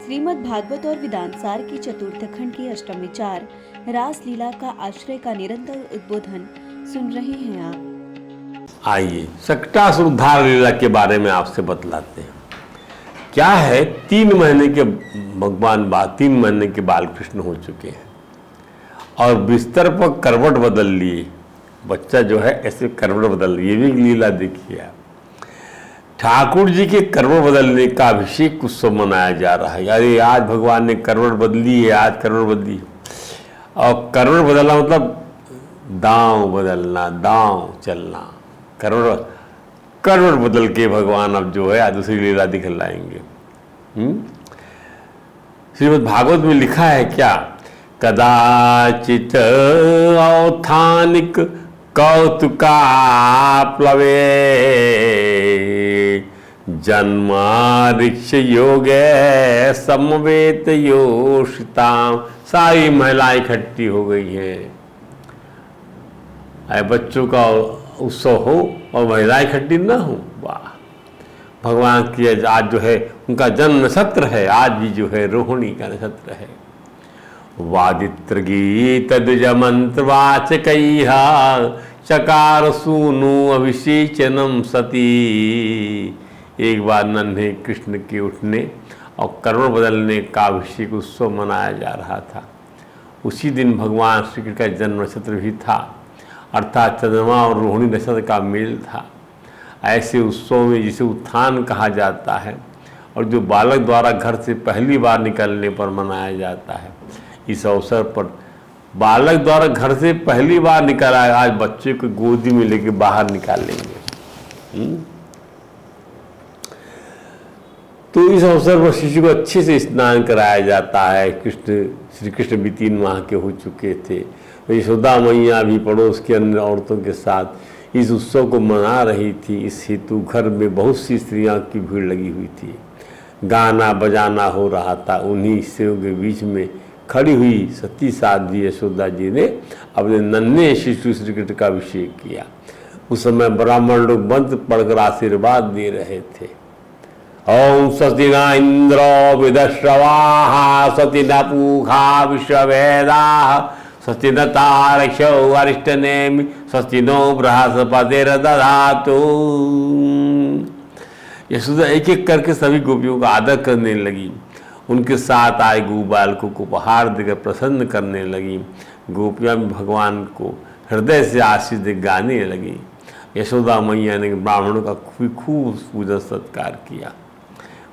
श्रीमद् भागवत और वेदांत सार की चतुर्थ खंड की अष्टम विचार रास लीला का आश्रय का निरंतर उद्बोधन सुन रहे हैं आप। आइए सकटासुर उद्धार लीला के बारे में आपसे बतलाते हैं। क्या है, 3 महीने के भगवान 3 महीने के बाल कृष्ण हो चुके हैं और बिस्तर पर करवट बदल लिए। बच्चा जो है ऐसे करवट बदल लिए, ये भी लीला देखिए आप। ठाकुर जी के करवट बदलने का अभिषेक उत्सव मनाया जा रहा है। अरे आज भगवान ने करवट बदली है, आज करवट बदली है। और करवट बदलना मतलब दांव बदलना, दांव चलना। करवट बदल के भगवान अब जो है आज दूसरी लीला दिखलाएंगे। श्रीमद् भागवत में लिखा है क्या, कदाचित औत्थानिक कौतुका प्लवे जन्मारिक्ष योगे समवेत योषिताम। सारी महिलाएं इकट्ठी हो गई हैं। बच्चों का उत्सव हो और महिलाएं इकट्ठी ना हो। वाह, भगवान की आज जो है उनका जन्म नक्षत्र है। आज भी जो है रोहिणी का नक्षत्र है। वादित्र गीत द्विज मंत्र वाचकैहा चकार सूनु अभिषेचनम सती। एक बार नन्हे कृष्ण के उठने और करवट बदलने का अभिषेक उत्सव मनाया जा रहा था। उसी दिन भगवान श्री कृष्ण का जन्म नक्षत्र भी था, अर्थात चंद्रमा और रोहिणी नक्षत्र का मेल था। ऐसे उत्सव में जिसे उत्थान कहा जाता है और जो बालक द्वारा घर से पहली बार निकलने पर मनाया जाता है, इस अवसर पर बालक द्वारा घर से पहली बार निकला है। आज बच्चे को गोदी में लेके बाहर निकालेंगे। तो इस अवसर पर शिशु को अच्छे से स्नान कराया जाता है। श्री कृष्ण भी 3 माह के हो चुके थे। यशोदा मैया भी पड़ोस के अन्य औरतों के साथ इस उत्सव को मना रही थी। इस हेतु घर में बहुत सी स्त्रियों की भीड़ लगी हुई थी। गाना बजाना हो रहा था। उन्हीं स्त्रियों के बीच में खड़ी हुई सती साध्वी यशोदा जी ने अपने नन्हे शिशु श्री कृष्ण का अभिषेक किया। उस समय ब्राह्मण लोग मंत्र पढ़कर आशीर्वाद दे रहे थे। ओम स्वस्ति न इंद्रो विदश्रवाः स्वस्ति न पूषा विश्ववेदाः स्वस्ति न तारक्षो अरिष्टनेमि स्वस्ति नो बृहस्पतिर्दधातु। यशोदा एक एक करके सभी गोपियों का आदर करने लगी। उनके साथ आए गो बालकों को उपहार देकर प्रसन्न करने लगी। गोपियाँ भी भगवान को हृदय से आशीष दे गाने लगी। यशोदा मैया ने ब्राह्मणों का खूब पूजन सत्कार किया।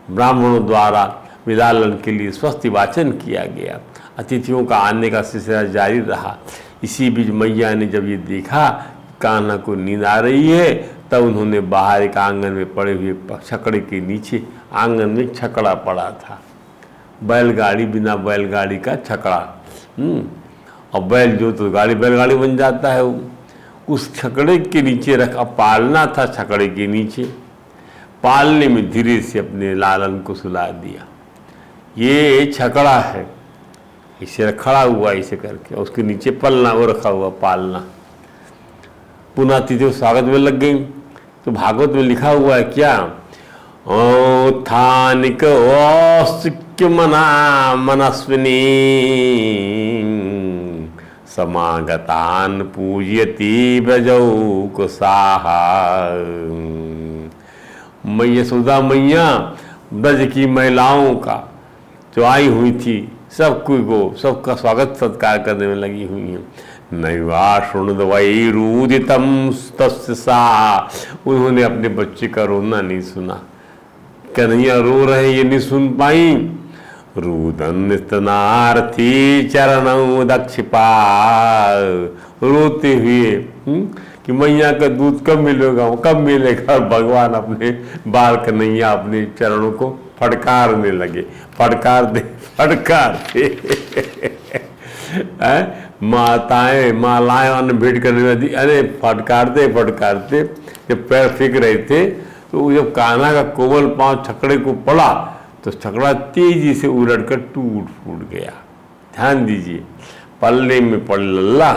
ब्राह्मणों द्वारा विलालन के लिए स्वस्ति वाचन किया गया। अतिथियों का आने का सिलसिला जारी रहा। इसी बीच मैया ने जब ये देखा कान्हा को नींद आ रही है, तब उन्होंने बाहर एक आंगन में पड़े हुए छकड़े के नीचे, आंगन में छकड़ा पड़ा था, बैलगाड़ी, बिना बैलगाड़ी का छकड़ा। और बैल जो तो गाड़ी बैलगाड़ी बन जाता है, उस छकड़े के नीचे रखा। पालना था छकड़े के नीचे। पालने में धीरे से अपने लालन को सुला दिया। ये छकड़ा है, इसे खड़ा हुआ इसे करके, और उसके नीचे पलना वो रखा हुआ पालना। पुनः अतिथियों स्वागत में लग गई। तो भागवत में लिखा हुआ है क्या, औत्थानिक मना मनस्विनी समागतान पूजयति ब्रजौ कुसाहा। यशोदा मैया ब्रज की महिलाओं का जो आई हुई थी सबका स्वागत सत्कार करने में लगी हुई हैं। नैवा शृणुद वैरूदितम तस्य सा। उन्होंने अपने बच्चे का रोना नहीं सुना। कन्हैया रो रहे ये नहीं सुन पाई। रुदन स्तनार्थी चरणों दक्षिपा। रोते हुए कि मैया का दूध कब मिलेगा, कब मिलेगा। भगवान अपने बाल कन्हैया अपने चरणों को फटकारने लगे। फटकारते मालाएं अन्न भेंट करने लगी। अरे फटकारते जब पैर फेंक रहे थे, तो जब कान्हा का कोमल पांव छकड़े को पड़ा तो छकड़ा तेजी से उलटकर टूट फूट गया। ध्यान दीजिए, पल्ले में पड़ लल्ला,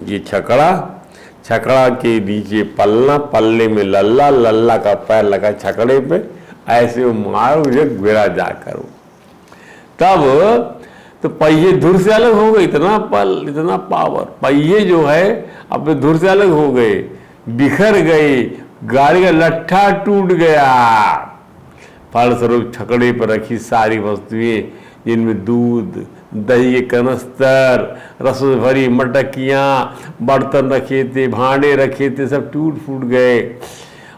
ये छकड़ा के नीचे पलना, पल्ले में लल्ला, लल्ला का पैर लगा छकड़े पे। ऐसे मारो ये गिरा जाकर। तब तो पहिए धुर से अलग हो गए, इतना पल, इतना पावर, पहिए जो है अपने धुर से अलग हो गए, बिखर गए, गाड़ी का लट्ठा टूट गया। फलस्वरूप छकड़े पर रखी सारी वस्तुएं, जिनमें दूध, दही के कनस्तर, रस भरी मटकियाँ, बर्तन रखे थे, भांडे रखे थे, सब टूट फूट गए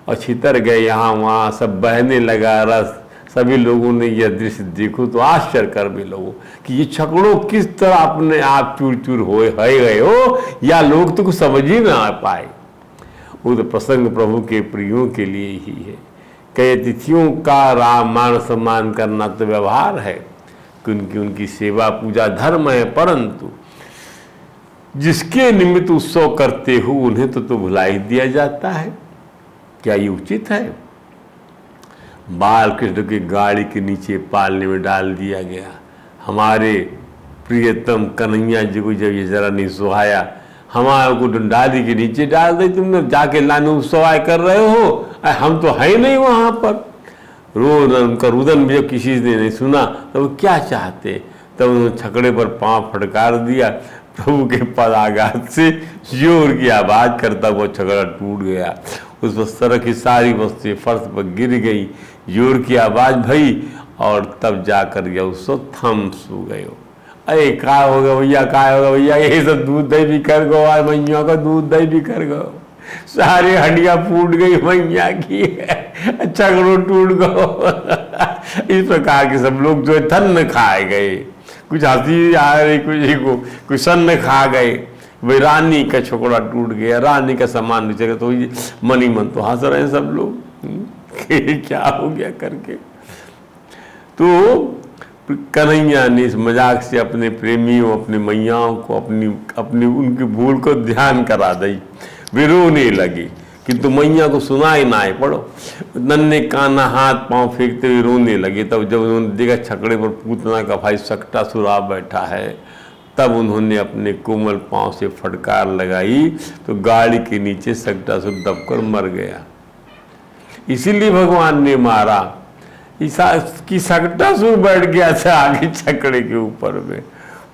और छितर गए, यहाँ वहाँ सब बहने लगा रस। सभी लोगों ने यह दृश्य देखो तो आश्चर्य कर भी लोगों कि ये छकड़ों किस तरह अपने आप चूर चूर हो गए हो, या लोग तो कुछ समझ ही ना आ पाए। वो तो प्रसंग प्रभु के प्रियों के लिए ही है। कई अतिथियों का राम मान सम्मान करना तो व्यवहार है कि उनकी सेवा पूजा धर्म है, परंतु जिसके निमित्त उत्सव करते हो उन्हें तो भुला ही दिया जाता है। क्या ये उचित है? बाल कृष्ण की गाड़ी के नीचे पालने में डाल दिया गया। हमारे प्रियतम कन्हैया जी को जब ये जरा नहीं सुहाया, हमारे को डंडाली के नीचे डाल दे, तुमने जाके लाने उत्सव कर रहे हो, हम तो है नहीं वहां पर। रोज उनका रुदन भी जब किसी ने नहीं सुना तो वो क्या चाहते, तब उन्होंने छकड़े पर पांव फटकार दिया। प्रभु के पदाघात से जोर की आवाज करता वो छकड़ा टूट गया। उस पर सड़क की सारी वस्तुएं फर्श पर गिर गई, जोर की आवाज भई और तब जाकर यह उत्सव थम सो गए। अरे क्या होगा भैया, क्या होगा भैया, ये सब दूध दही भी कर गो, आज मैया का दूध दही भी कर गो, सारी हड्डियां फूट गई मैया की, छकड़ों टूट गो। इस प्रकार के सब लोग जो है थन्न खाए गए, कुछ हंसी आ रही, कुछ सन्न खा गए। भाई रानी का छकड़ा टूट गया, रानी का सामान नीचे, तो मन ही मन तो हंस रहे हैं सब लोग क्या हो गया करके। तो कन्हैया ने इस मजाक से अपने प्रेमियों, अपने मैयाओं को अपनी उनकी भूल को ध्यान करा दी। वे रोने लगे, किंतु मैया को सुनाई ना आए। पढ़ो, नन्हे काना हाथ पांव फेंकते हुए रोने लगे। तब जब उन्होंने देखा छकड़े पर पूतना का भाई सकटासुर बैठा है, तब उन्होंने अपने कोमल पांव से फटकार लगाई तो गाड़ी के नीचे सकटासुर दबकर मर गया। इसीलिए भगवान ने मारा कि सकटासुर बैठ गया था आगे छकड़े के ऊपर में।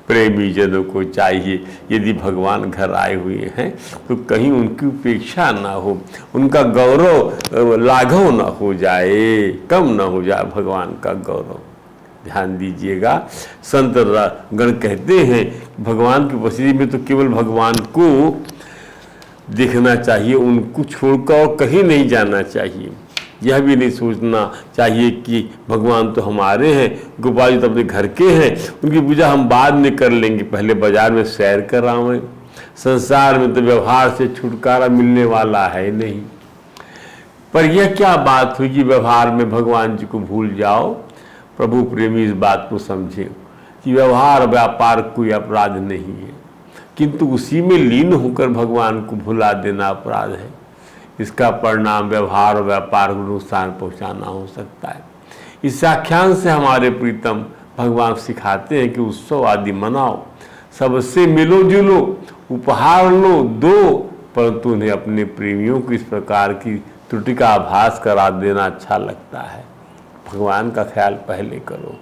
प्रेमी जनों को चाहिए, यदि भगवान घर आए हुए हैं तो कहीं उनकी उपेक्षा ना हो, उनका गौरव लाघव ना हो जाए, कम ना हो जाए भगवान का गौरव। ध्यान दीजिएगा, संत गण कहते हैं भगवान की उपस्थिति में तो केवल भगवान को देखना चाहिए, उनको छोड़कर और कहीं नहीं जाना चाहिए। यह भी नहीं सोचना चाहिए कि भगवान तो हमारे हैं, गोपाल जी तो अपने घर के हैं, उनकी पूजा हम बाद में कर लेंगे, पहले बाजार में सैर करावें। संसार में तो व्यवहार से छुटकारा मिलने वाला है नहीं। पर यह क्या बात हुई कि व्यवहार में भगवान जी को भूल जाओ? प्रभु प्रेमी इस बात को समझे कि व्यवहार व्यापार कोई अपराध नहीं है, किंतु उसी में लीन होकर भगवान को भुला देना अपराध है। इसका परिणाम व्यवहार और व्यापार को नुकसान पहुंचाना हो सकता है। इस आख्यान से हमारे प्रीतम भगवान सिखाते हैं कि उत्सव आदि मनाओ, सबसे मिलो जुलो, उपहार लो, दो, परंतु उन्हें अपने प्रेमियों को इस प्रकार की त्रुटि का आभास करा देना अच्छा लगता है। भगवान का ख्याल पहले करो।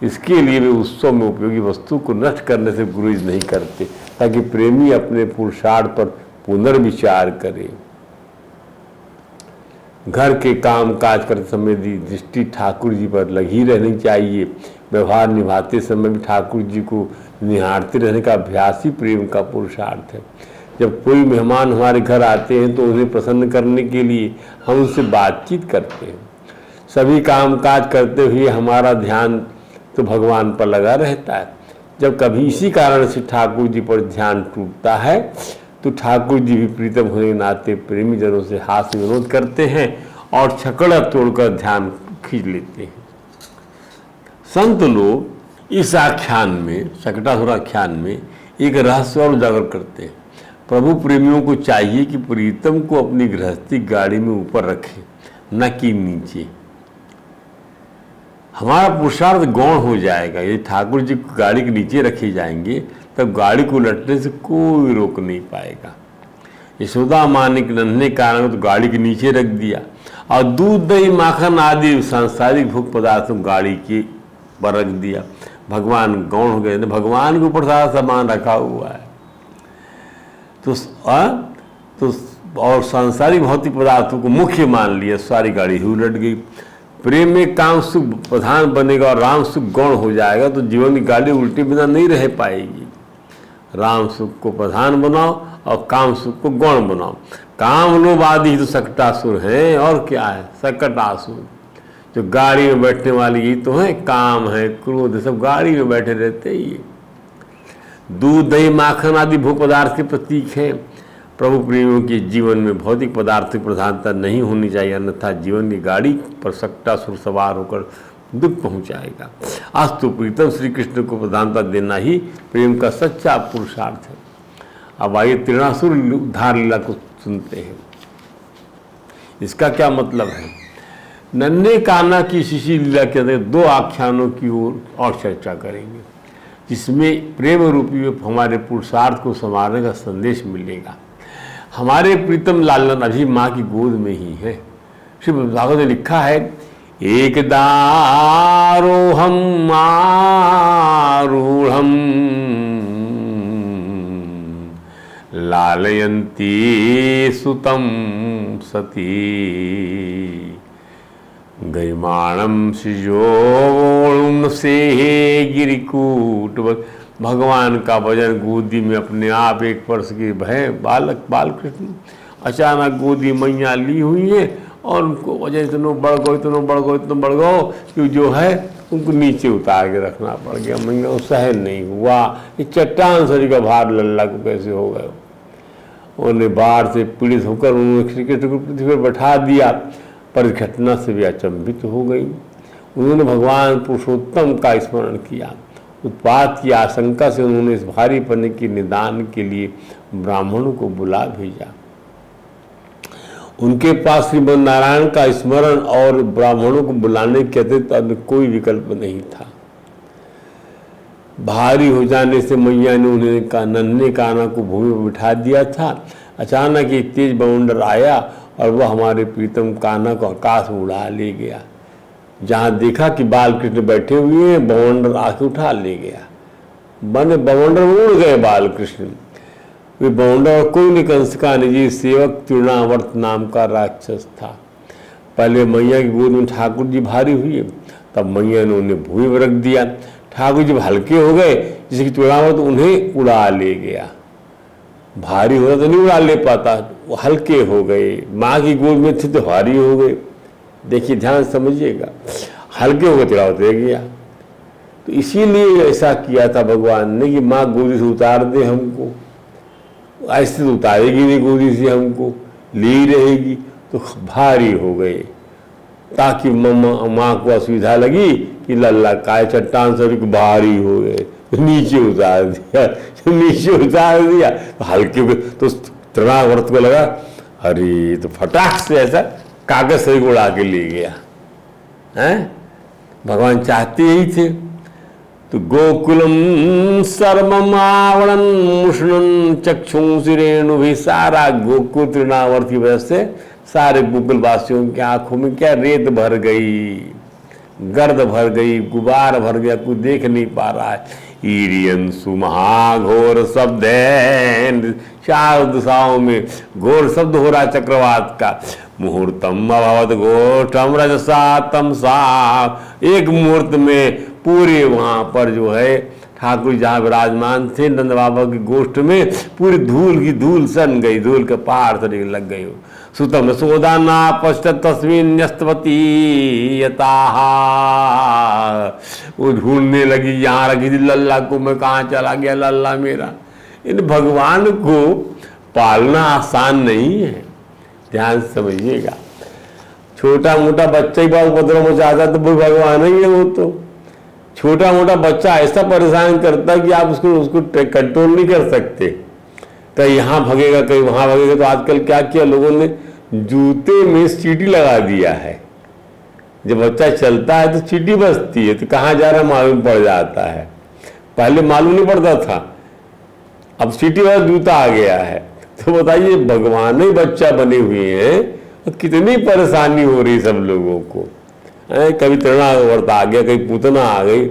इसके लिए वे उत्सव में उपयोगी वस्तु को नष्ट करने से गुरेज नहीं करते, ताकि प्रेमी अपने पुरुषार्थ पर पुनर्विचार करे। घर के काम काज करते समय दृष्टि ठाकुर जी पर लगी रहनी चाहिए। व्यवहार निभाते समय भी ठाकुर जी को निहारते रहने का अभ्यास ही प्रेम का पुरुषार्थ है। जब कोई मेहमान हमारे घर आते हैं तो उन्हें प्रसन्न करने के लिए हम उनसे बातचीत करते हैं। सभी काम काज करते हुए हमारा ध्यान तो भगवान पर लगा रहता है। जब कभी इसी कारण से ठाकुर जी पर ध्यान टूटता है तो ठाकुर जी भी प्रीतम होने के नाते प्रेमी जनों से हास्य विनोद करते हैं और छकड़ा तोड़कर ध्यान खींच लेते हैं। संत लोग इस आख्यान में, सकटासुर आख्यान में, एक रहस्य और उजागर करते हैं। प्रभु प्रेमियों को चाहिए कि प्रीतम को अपनी गृहस्थी गाड़ी में ऊपर रखें, न कि नीचे। हमारा पुरुषार्थ गौण हो जाएगा। यदि ठाकुर जी गाड़ी के नीचे रखे जाएंगे तब गाड़ी को उलटने से कोई रोक नहीं पाएगा। यशोदा माँ ने नन्हे कारण तो गाड़ी के नीचे रख दिया और दूध दही माखन आदि सांसारिक भोग पदार्थों गाड़ी के पर रख दिया, भगवान गौण हो गए, भगवान के ऊपर सारा सामान रखा हुआ है। तो और सांसारिक भौतिक पदार्थों को मुख्य मान लिया, सारी गाड़ी ही उलट गई। प्रेम में काम सुख प्रधान बनेगा और राम सुख गौण हो जाएगा तो जीवन की गाड़ी उल्टे बिना नहीं रह पाएगी। राम सुख को प्रधान बनाओ और काम सुख को गौण बनाओ। काम लोभ आदि तो सकटासुर हैं, और क्या है, सकटासुर। जो गाड़ी में बैठने वाली ये तो है, काम है, क्रोध, सब गाड़ी में बैठे रहते ही। दूध दही माखन आदि भोग पदार्थ के प्रतीक हैं। प्रभु प्रेमियों के जीवन में भौतिक पदार्थ की प्रधानता नहीं होनी चाहिए, अन्यथा जीवन की गाड़ी पर सकटासुर सवार होकर दुख पहुंचाएगा। आज तो प्रीतम श्री कृष्ण को प्रधानता देना ही प्रेम का सच्चा पुरुषार्थ है। अब आइए त्रिणासुर उद्धार लीला को सुनते हैं। इसका क्या मतलब है? नन्हे कान्हा की शिशि लीला के अंदर 2 आख्यानों की ओर और चर्चा करेंगे, जिसमें प्रेम रूपी हमारे पुरुषार्थ को संवारने का संदेश मिलेगा। हमारे प्रीतम लालन अभी माँ की गोद में ही है। श्री भागवत ने लिखा है, एकदारोहम आरूढ़म लालयन्ती सुतम सती गरिमाणम सिजोम से गिरिकूट। भगवान का भजन गोदी में अपने आप एक वर्ष के भय बालक बाल कृष्ण अचानक गोदी मैया ली हुई है और उनको वजह इतना बढ़ गो इतना बढ़ गो इतना बढ़ गो कि जो है उनको नीचे उतार के रखना पड़ गया। मैया को सहन नहीं हुआ, ये चट्टान शरीर का भार लल्ला को कैसे हो गए। उन्हें बाढ़ से पीड़ित होकर उन्होंने श्री कृष्ण को पृथ्वी पर बैठा दिया, पर घटना से भी अचंभित हो गई। उन्होंने भगवान पुरुषोत्तम का स्मरण किया। उत्पात की आशंका से उन्होंने इस भारी पन्ने के निदान के लिए ब्राह्मणों को बुला भेजा। उनके पास श्रीमद नारायण का स्मरण और ब्राह्मणों को बुलाने के अतिरिक्त अन्य कोई विकल्प नहीं था। भारी हो जाने से मैया ने उन्हें नन्हे कान्हा को भूमि पर बिठा दिया था। अचानक एक तेज बवंडर आया और वह हमारे प्रीतम कान्हा को आकाश में उड़ा ले गया। जहाँ देखा कि बाल कृष्ण बैठे हुए हैं, बवंडर आके उठा ले गया। बने बवंडर उड़ गए बाल कृष्ण। वे बवंडर कोई नहीं, कंस का निजी सेवक तृणावर्त नाम का राक्षस था। पहले मैया की गोद में ठाकुर जी भारी हुए, तब मैया ने उन्हें भूमि पर रख दिया। ठाकुर जी हल्के हो गए, जिसकी तृणावर्त उन्हें उड़ा ले गया। भारी होता तो नहीं उड़ा ले पाता, वो हल्के हो गए। माँ की गोद में थे तो भारी हो गए। देखिए ध्यान समझिएगा, हल्के हो गए तृणावर्त रह गया। तो इसीलिए ऐसा किया था भगवान ने कि माँ गोदी से उतार दे हमको। ऐसे तो उतारेगी नहीं गोदी से हमको, ली रहेगी। तो भारी हो गए, ताकि माँ को असुविधा लगी कि लल्ला काय चट्टान सभी को भारी हो गए, तो नीचे उतार दिया। नीचे उतार दिया तो हल्के हो गए। तो तृणावर्त को लगा अरे, तो फटाक से ऐसा कागज से उड़ा के ले गया है। भगवान चाहते ही थे। तो गोकुलम सर्वमावरण मुष्णन चक्षुंसि रेणु भी, सारा गोकुल तृणावर्त की वजह से सारे गोकुल वासियों की आंखों में क्या रेत भर गई, गर्द भर गई, गुबार भर गया, कुछ देख नहीं पा रहा है। ईरियंसु महाघोर शब्द है, चार दिशाओं में घोर शब्द हो रहा है चक्रवात का। मुहूर्तम अभवत गोष्ठम रजसा तमसा, एक मुहूर्त में पूरे वहाँ पर जो है ठाकुर जहाँ विराजमान थे नंद बाबा की गोष्ठ में पूरी धूल की धूल सन गई, धूल के पहाड़ से लग गई। सुतम सोदाना पश्चात तस्वीन न्यस्तवती यताहा, वो ढूंढने लगी, यहाँ रखी थी लल्ला को, मैं कहाँ चला गया लल्ला मेरा। इन भगवान को पालना आसान नहीं है, ध्यान समझिएगा। छोटा मोटा बच्चा ही बहुत उपद्रव मचाता तो वो भगवान ही है। वो तो छोटा मोटा बच्चा ऐसा परेशान करता है कि आप उसको कंट्रोल नहीं कर सकते। कहीं यहाँ भगेगा कहीं वहाँ भगेगा। तो आजकल क्या किया लोगों ने, जूते में चींटी लगा दिया है। जब बच्चा चलता है तो चींटी बजती है, तो कहाँ जा रहा मालूम पड़ जाता है। पहले मालूम नहीं पड़ता था, अब चींटी वाला जूता आ गया है। तो बताइए भगवान ही बच्चा बने हुए हैं, तो कितनी परेशानी हो रही सब लोगों को। कभी तृणावर्त आ गया, कभी पूतना आ गई,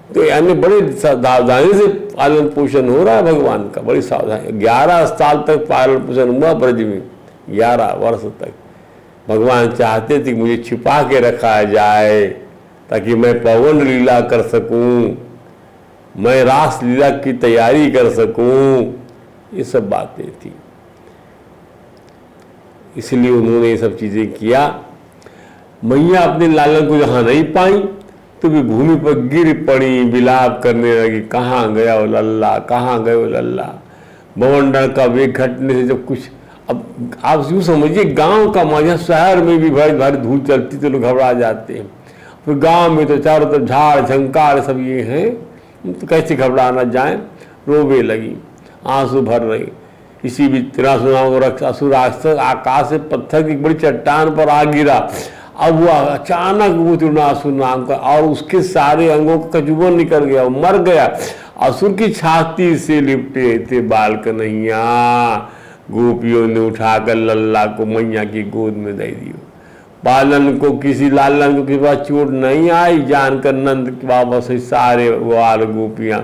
तो यानी बड़े सावधानी से पालन पोषण हो रहा है भगवान का, बड़ी सावधानी। 11 साल तक पालन पोषण हुआ ब्रज में, 11 वर्ष तक। भगवान चाहते थे कि मुझे छिपा के रखा जाए ताकि मैं पवन लीला कर सकूं, मैं रास लीला की तैयारी कर सकूं, ये सब बातें थी। इसलिए उन्होंने ये सब चीजें किया। मैया अपने लालन को जहां नहीं पाई तो भी भूमि पर गिर पड़ी, विलाप करने लगी, कहाँ गया वो लल्ला, कहाँ गए वो लल्ला। बवंडर का वेग घटने से जब कुछ, अब आप यूँ समझिए गांव का मजा, शहर में भी भारी भारी धूल चलती तो लोग घबरा जाते हैं, फिर गांव में तो चारों तरफ झाड़ झंकार सब ये हैं, तो कैसे घबरा ना जाए। रोवे लगी, आंसू भर रही। इसी बीच तिरासुर असुर आकाश से पत्थर की बड़ी चट्टान पर आ गिरा। अब वो अचानक वो तृणासुर नाम का, और उसके सारे अंगों का कचुबन निकल गया, वो मर गया। असुर की छाती से लिपटे थे बाल कन्हैया। गोपियों ने उठाकर लल्ला को मैया की गोद में दे दिया। बालन को किसी लालन को किसी बात चोट नहीं आई, जानकर नंद के बाबा से सारे वाल गोपियां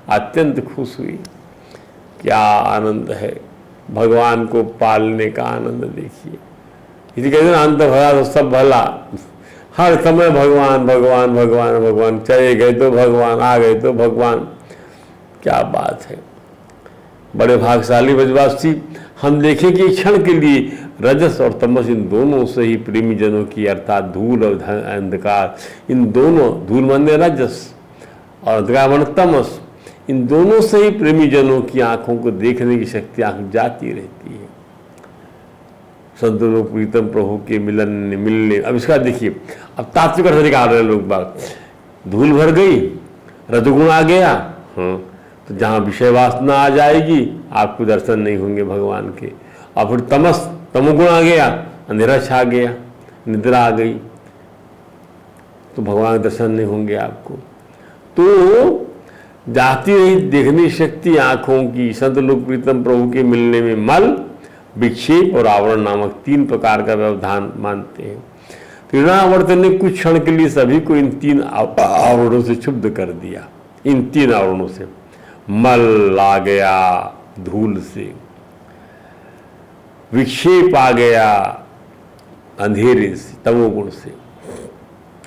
अत्यंत खुश हुई। क्या आनंद है, भगवान को पालने का आनंद देखिए। इसी कहते हैं अंत भला तो सब भला, हर समय भगवान भगवान भगवान भगवान, चले गए तो भगवान, आ गए तो भगवान। क्या बात है, बड़े भाग्यशाली ब्रजवासी। हम देखें कि क्षण के लिए रजस और तमस इन दोनों से ही प्रेमी जनों की, अर्थात धूल और अंधकार, इन दोनों, धूल माने रजस और अंधकार माने तमस, इन दोनों से ही प्रेमी जनों की आंखों को देखने की शक्ति आंख जाती रहती है। संत लोग प्रीतम प्रभु के मिलने। अब इसका देखिए, अब तात्विक अर्थ निकाल रहे लोग बात। धूल भर गई, रजोगुण आ गया, हाँ, तो जहाँ विषय वासना आ जाएगी आपको दर्शन नहीं होंगे भगवान के। और फिर तमोगुण आ गया, अंधेरा छा गया, निद्रा आ गई, तो भगवान के दर्शन नहीं होंगे आपको। तो जाती रही देखने शक्ति आंखों की। संत लोग प्रीतम प्रभु के मिलने में मल, विक्षेप और आवरण नामक 3 प्रकार का व्यवधान मानते हैं। तृणावर्त ने कुछ क्षण के लिए सभी को इन 3 आवरणों से क्षुब्ध कर दिया। इन 3 आवरणों से मल आ गया धूल से, विक्षेप आ गया अंधेरे से, तमोगुण से,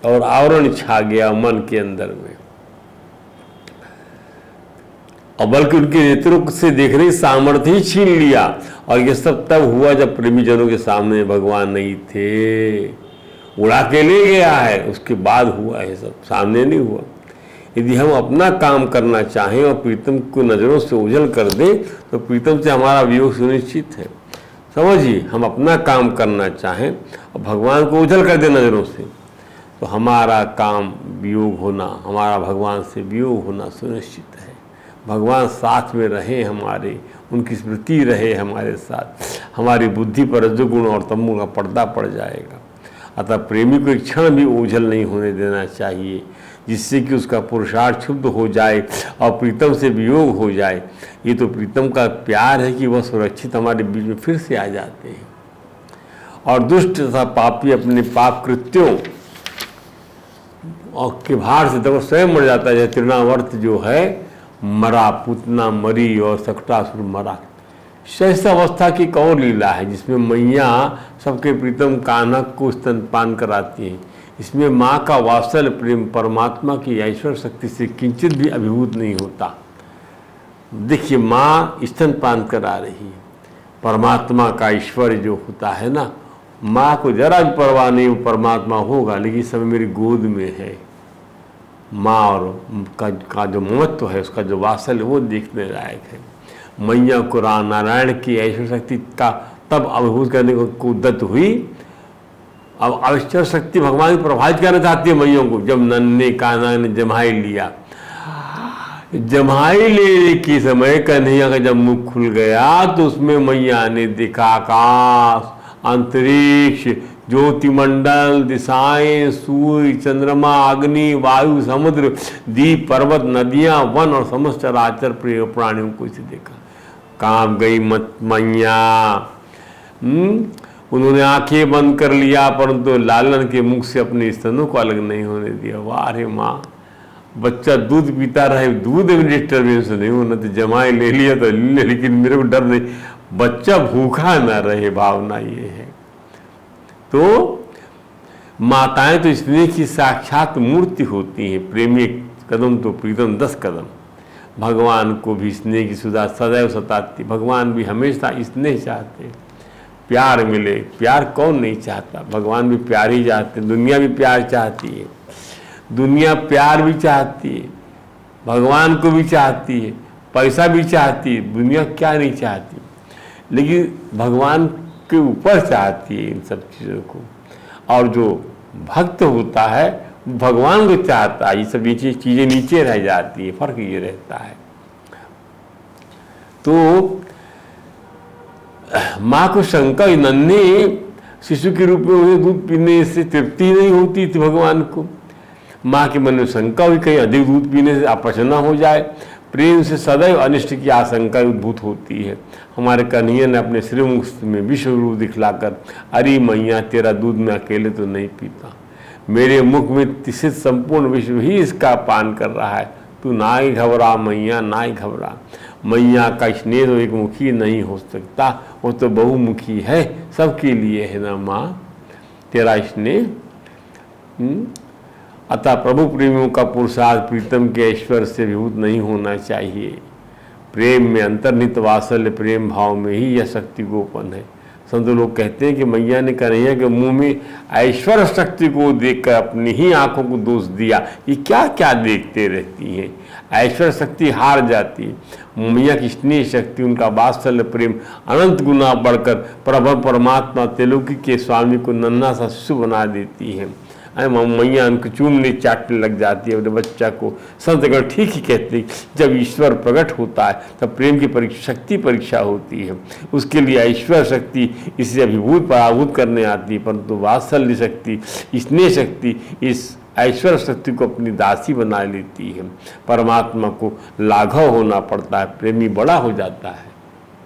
और आवरण छा गया मन के अंदर में। और बल्कि उनके नेत्रों से देखने की सामर्थ्य ही छीन लिया। और ये सब तब हुआ जब प्रेमी जनों के सामने भगवान नहीं थे, उड़ा के ले गया है, उसके बाद हुआ है, सब सामने नहीं हुआ। यदि हम अपना काम करना चाहें और प्रीतम को नज़रों से ओझल कर दें तो प्रीतम से हमारा वियोग सुनिश्चित है। समझिए, हम अपना काम करना चाहें और भगवान को ओझल कर दें नज़रों से, तो हमारा काम वियोग होना, हमारा भगवान से वियोग होना सुनिश्चित है। भगवान साथ में रहे हमारे, उनकी स्मृति रहे हमारे साथ, हमारी बुद्धि पर रजोगुण और तमोगुण का पर्दा पड़ जाएगा। अतः प्रेमी को एक क्षण भी ओझल नहीं होने देना चाहिए, जिससे कि उसका पुरुषार्थ क्षुब्ध हो जाए और प्रीतम से वियोग हो जाए। ये तो प्रीतम का प्यार है कि वह सुरक्षित हमारे बीच में फिर से आ जाते हैं। और दुष्ट तथा पापी अपने पाप कृत्यों और के भार से तब स्वयं मर जाता है। जैसे तृणावर्त जो है मरा, पूतना मरी और सकटासुर मरा। शैशव अवस्था की एक और लीला है जिसमें मैया सबके प्रीतम कान्हा को स्तनपान कराती हैं। इसमें माँ का वात्सल्य प्रेम परमात्मा की ऐश्वर्य शक्ति से किंचित भी अभिभूत नहीं होता। देखिए, माँ स्तनपान करा रही है, परमात्मा का ऐश्वर्य जो होता है ना, माँ को जरा भी परवाह नहीं, परमात्मा होगा लेकिन इस समय मेरी गोद में है। माँ और का जो महत्व है, उसका जो वात्सल्य, वो देखने लायक है। मैया को नारायण की ऐश्वर्य शक्ति का तब अभिभूत करने को उद्यत हुई। अब ऐश्वर्य शक्ति भगवान की प्रभावित करना चाहती है मैयों को। जब नन्हे कान्हा ने जम्हाई लिया, जम्हाई लेने के समय कन्हैया का जब मुख खुल गया तो उसमें मैया ने देखा आकाश, अंतरिक्ष, ज्योतिमंडल, दिशाएं, सूर्य, चंद्रमा, अग्नि, वायु, समुद्र, द्वीप, पर्वत, नदियां, वन और समस्त चराचर प्रिय प्राणियों को इसे देखा। काम गई मत मैया। उन्होंने आंखें बंद कर लिया परंतु लालन के मुख से अपने स्तनों को अलग नहीं होने दिया। वाह रे माँ, बच्चा दूध पीता रहे, दूध में डिस्टर्बेंस नहीं होना, तो जमाए ले लिया तो ले लिया, लेकिन मेरे को डर नहीं, बच्चा भूखा ना रहे, भावना ये है। तो माताएं तो स्नेह की साक्षात मूर्ति होती हैं। प्रेमी कदम तो प्रीतम 10 कदम। भगवान को भी स्नेह की सुधा सदैव सताती। भगवान भी हमेशा स्नेह चाहते, प्यार मिले। प्यार कौन नहीं चाहता, भगवान भी प्यार ही चाहते। दुनिया भी प्यार चाहती है, दुनिया प्यार भी चाहती है, भगवान को भी चाहती है, पैसा भी चाहती है, दुनिया क्या नहीं चाहती, लेकिन भगवान के ऊपर चाहती है इन सब चीज़ों को। और जो भक्त होता है भगवान को चाहता है, ये सब चीज़ें नीचे रह जाती है, फर्क ये रहता है। तो माँ को शंका, नन्हे शिशु के रूप में उन्हें दूध पीने से तृप्ति नहीं होती थी भगवान को। माँ के मन में शंका हुई कहीं अधिक दूध पीने से अपच न हो जाए। प्रेम से सदैव अनिष्ट की आशंका उद्भूत होती है। हमारे कन्हैया ने अपने श्रीमुख में विश्व रूप दिखलाकर, अरे मैया तेरा दूध में अकेले तो नहीं पीता, मेरे मुख में तिसित संपूर्ण विश्व ही इसका पान कर रहा है। तू ना ही घबरा मैया, ना ही घबरा। मैया का स्नेह तो एक मुखी नहीं हो सकता, वो तो बहुमुखी है, सबके लिए है ना माँ तेरा स्नेह। अतः प्रभु प्रेमियों का पुरुषार्थ प्रीतम के ऐश्वर्य से विभूत नहीं होना चाहिए। प्रेम में अंतर्निहित वात्सल्य प्रेम भाव में ही यह शक्ति गोपन है। संत लोग कहते हैं कि मैया ने कन्हैया के मुंह में ऐश्वर्य शक्ति को देखकर अपनी ही आंखों को दोष दिया, ये क्या क्या देखते रहती हैं। ऐश्वर्य शक्ति हार जाती है। मैया की स्नेह शक्ति, उनका वात्सल्य प्रेम अनंत गुना बढ़कर प्रभु परमात्मा त्रिलोकी के स्वामी को नन्हा सा शिशु बना देती है। मैया उनको चूमने चाटने लग जाती है अपने बच्चा को। संतगण ठीक ही कहते हैं, जब ईश्वर प्रकट होता है तब प्रेम की शक्ति परीक्षा होती है। उसके लिए ऐश्वर्य शक्ति इसे अभिभूत पराभूत करने आती है, परंतु वात्सल्य शक्ति, स्नेह शक्ति इस ऐश्वर्य शक्ति को अपनी दासी बना लेती है। परमात्मा को लाघव होना पड़ता है, प्रेमी बड़ा हो जाता है।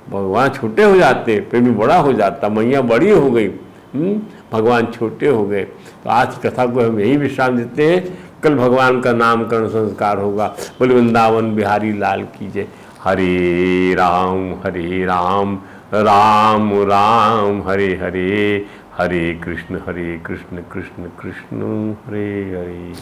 भगवान छोटे हो जाते, प्रेमी बड़ा हो जाता। मैया बड़ी हो गई, भगवान छोटे हो गए। तो आज की कथा को हम यही विश्राम देते हैं। कल भगवान का नामकरण संस्कार होगा। बोले वृंदावन बिहारी लाल की जय। हरे राम राम राम हरे हरे, हरे कृष्ण कृष्ण कृष्ण हरे हरे।